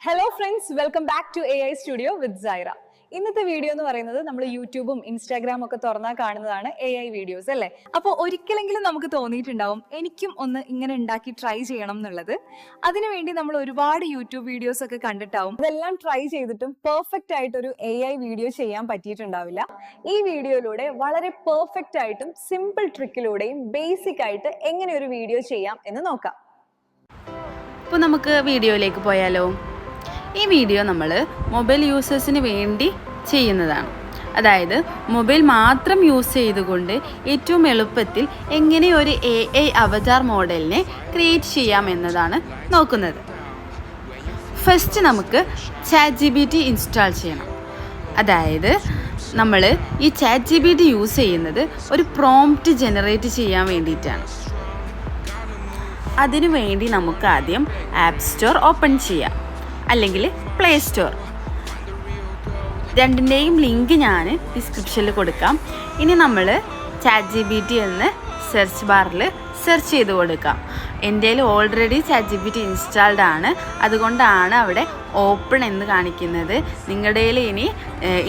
Hello friends, welcome back to AI studio with Saira. ഇന്നത്തെ video എന്ന് പറയുന്നത് നമ്മൾ യൂട്യൂബും ഇൻസ്റ്റാഗ്രാമും ഒക്കെ തുറന്നാൽ കാണുന്നതാണ് AI വീഡിയോസ് അല്ലേ. അപ്പോൾ ഒരിക്കലെങ്കിലും നമുക്ക് തോന്നിയിട്ടുണ്ടാവും എനിക്കും ഒന്ന് ഇങ്ങനെ ഉണ്ടാക്കി ട്രൈ ചെയ്യണം എന്നുള്ളത്. അതിനുവേണ്ടി നമ്മൾ ഒരുപാട് യൂട്യൂബ് വീഡിയോസ് ഒക്കെ കണ്ടിട്ടാവും. അതെല്ലാം ട്രൈ ചെയ്തിട്ടും പെർഫെക്റ്റ് ആയിട്ടൊരു AI വീഡിയോ ചെയ്യാൻ പറ്റിയിട്ടുണ്ടാവില്ല. ഈ വീഡിയോയിലൂടെ വളരെ പെർഫെക്റ്റ് ആയിട്ടും സിമ്പിൾ ട്രിക്കിലൂടെയും ബേസിക് ആയിട്ട് എങ്ങനെ ഒരു വീഡിയോ ചെയ്യാം എന്ന് നോക്കാം. അപ്പോൾ നമുക്ക് വീഡിയോയിലേക്ക് പോയാലോ. ഈ വീഡിയോ നമ്മൾ മൊബൈൽ യൂസേഴ്സിന് വേണ്ടി ചെയ്യുന്നതാണ്. അതായത് മൊബൈൽ മാത്രം യൂസ് ചെയ്തുകൊണ്ട് ഏറ്റവും എളുപ്പത്തിൽ എങ്ങനെ ഒരു AI അവതാർ മോഡലിനെ ക്രിയേറ്റ് ചെയ്യാം എന്നതാണ് നോക്കുന്നത്. ഫസ്റ്റ് നമുക്ക് ChatGPT ഇൻസ്റ്റാൾ ചെയ്യണം. അതായത് നമ്മൾ ഈ ChatGPT യൂസ് ചെയ്യുന്നത് ഒരു പ്രോംപ്റ്റ് ജനറേറ്റ് ചെയ്യാൻ വേണ്ടിയിട്ടാണ്. അതിനു വേണ്ടി നമുക്ക് ആദ്യം ആപ്പ് സ്റ്റോർ ഓപ്പൺ ചെയ്യാം, അല്ലെങ്കിൽ പ്ലേ സ്റ്റോർ. രണ്ടിൻ്റെയും ലിങ്ക് ഞാൻ ഡിസ്ക്രിപ്ഷനിൽ കൊടുക്കാം. ഇനി നമ്മൾ ChatGPT എന്ന് സെർച്ച് ബാറിൽ സെർച്ച് ചെയ്ത് കൊടുക്കാം. എൻ്റെ കയ്യിൽ ഓൾറെഡി ChatGPT ഇൻസ്റ്റാൾഡ് ആണ്, അതുകൊണ്ടാണ് അവിടെ ഓപ്പൺ എന്ന് കാണിക്കുന്നത്. നിങ്ങളുടെ കയ്യിൽ ഇനി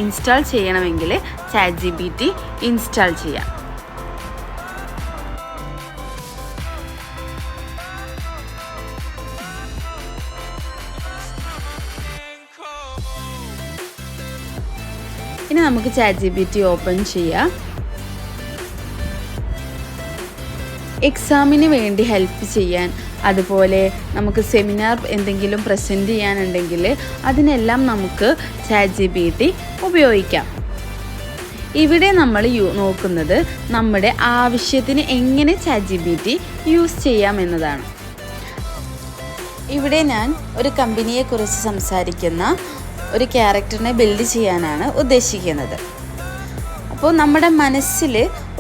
ഇൻസ്റ്റാൾ ചെയ്യണമെങ്കിൽ ChatGPT ഇൻസ്റ്റാൾ ചെയ്യാം. ഇനി നമുക്ക് ChatGPT ഓപ്പൺ ചെയ്യാം. എക്സാമിന് വേണ്ടി ഹെൽപ്പ് ചെയ്യാൻ, അതുപോലെ നമുക്ക് സെമിനാർ എന്തെങ്കിലും പ്രസൻറ്റ് ചെയ്യാനുണ്ടെങ്കിൽ അതിനെല്ലാം നമുക്ക് ChatGPT ഉപയോഗിക്കാം. ഇവിടെ നമ്മൾ നോക്കുന്നത് നമ്മുടെ ആവശ്യത്തിന് എങ്ങനെ ChatGPT യൂസ് ചെയ്യാം എന്നതാണ്. ഇവിടെ ഞാൻ ഒരു കമ്പനിയെക്കുറിച്ച് സംസാരിക്കുന്ന ഒരു ക്യാരക്ടറിനെ ബിൽഡ് ചെയ്യാനാണ് ഉദ്ദേശിക്കുന്നത്. അപ്പോൾ നമ്മുടെ മനസ്സിൽ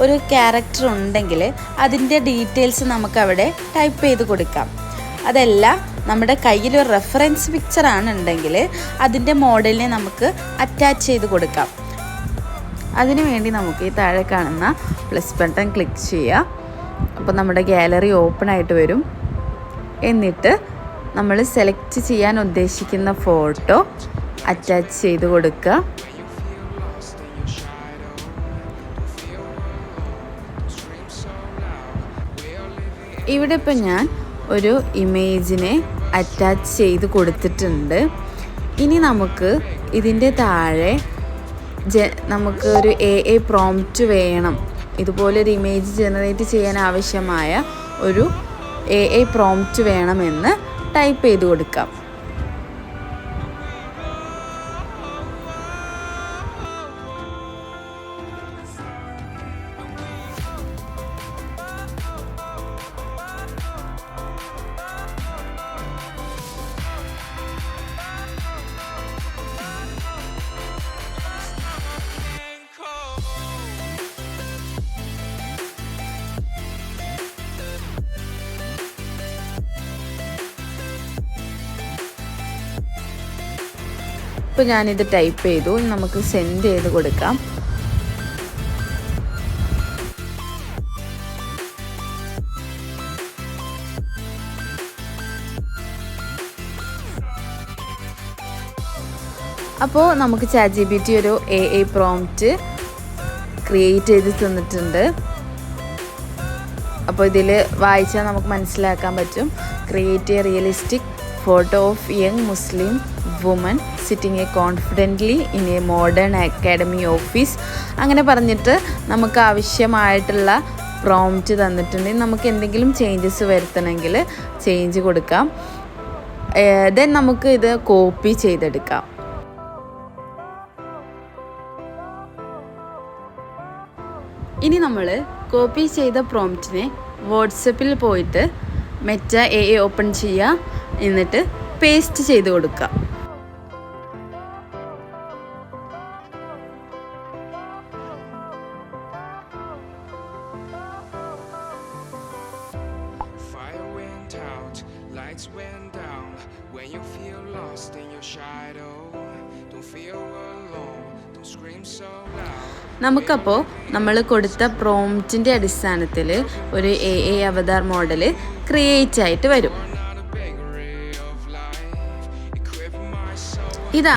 ഒരു ക്യാരക്ടർ ഉണ്ടെങ്കിൽ അതിൻ്റെ ഡീറ്റെയിൽസ് നമുക്കവിടെ ടൈപ്പ് ചെയ്ത് കൊടുക്കാം. അതല്ല നമ്മുടെ കയ്യിലൊരു റെഫറൻസ് പിക്ചറാണ് ഉണ്ടെങ്കിൽ അതിൻ്റെ മോഡലിനെ നമുക്ക് അറ്റാച്ച് ചെയ്ത് കൊടുക്കാം. അതിനുവേണ്ടി നമുക്ക് ഈ താഴെ കാണുന്ന പ്ലസ് ബട്ടൺ ക്ലിക്ക് ചെയ്യുക. അപ്പോൾ നമ്മുടെ ഗാലറി ഓപ്പൺ ആയിട്ട് വരും. എന്നിട്ട് നമ്മൾ സെലക്ട് ചെയ്യാൻ ഉദ്ദേശിക്കുന്ന ഫോട്ടോ അറ്റാച്ച് ചെയ്ത് കൊടുക്കുക. ഇവിടെ ഇപ്പം ഞാൻ ഒരു ഇമേജിനെ അറ്റാച്ച് ചെയ്ത് കൊടുത്തിട്ടുണ്ട്. ഇനി നമുക്ക് ഇതിൻ്റെ താഴെ നമുക്ക് ഒരു AI പ്രോംപ്റ്റ് വേണം. ഇതുപോലൊരു ഇമേജ് ജനറേറ്റ് ചെയ്യാൻ ആവശ്യമായ ഒരു AI പ്രോംപ്റ്റ് വേണമെന്ന് ടൈപ്പ് ചെയ്ത് കൊടുക്കാം. ഇപ്പോൾ ഞാനിത് ടൈപ്പ് ചെയ്തു. നമുക്ക് സെൻഡ് ചെയ്ത് കൊടുക്കാം. അപ്പോൾ നമുക്ക് ChatGPT ഒരു AI പ്രോംപ്റ്റ് ക്രിയേറ്റ് ചെയ്ത് തന്നിട്ടുണ്ട്. അപ്പോൾ ഇതിൽ വായിച്ചാൽ നമുക്ക് മനസ്സിലാക്കാൻ പറ്റും. Create a realistic photo of young Muslim woman sitting confidently in a modern academy office. അങ്ങനെ പറഞ്ഞിട്ട് നമുക്ക് ആവശ്യമായിട്ടുള്ള പ്രോംപ്റ്റ് തന്നിട്ടുണ്ടെങ്കിൽ നമുക്ക് എന്തെങ്കിലും ചേഞ്ചസ് വരുത്തണമെങ്കിൽ ചേഞ്ച് കൊടുക്കാം. ദെൻ നമുക്ക് ഇത് കോപ്പി ചെയ്തെടുക്കാം. ഇനി നമ്മൾ കോപ്പി ചെയ്ത പ്രോംപ്റ്റിനെ വാട്സപ്പിൽ പോയിട്ട് മെറ്റ AI ഓപ്പൺ ചെയ്യുക, എന്നിട്ട് പേസ്റ്റ് ചെയ്ത് കൊടുക്കുക. നമുക്കപ്പോൾ നമ്മൾ കൊടുത്ത പ്രോംപ്റ്റിൻ്റെ അടിസ്ഥാനത്തിൽ ഒരു AI അവതാർ മോഡൽ ക്രിയേറ്റ് ആയിട്ട് വരും. ഇതാ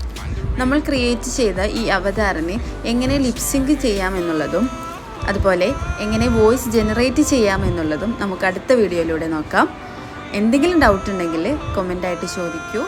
നമ്മൾ ക്രിയേറ്റ് ചെയ്ത ഈ അവതാറിനെ എങ്ങനെ ലിപ്സിങ്ക് ചെയ്യാമെന്നുള്ളതും അതുപോലെ എങ്ങനെ വോയിസ് ജനറേറ്റ് ചെയ്യാമെന്നുള്ളതും നമുക്ക് അടുത്ത വീഡിയോയിലൂടെ നോക്കാം. എന്തെങ്കിലും ഡൗട്ട് ഉണ്ടെങ്കിൽ കമൻ്റായിട്ട് ചോദിക്കൂ.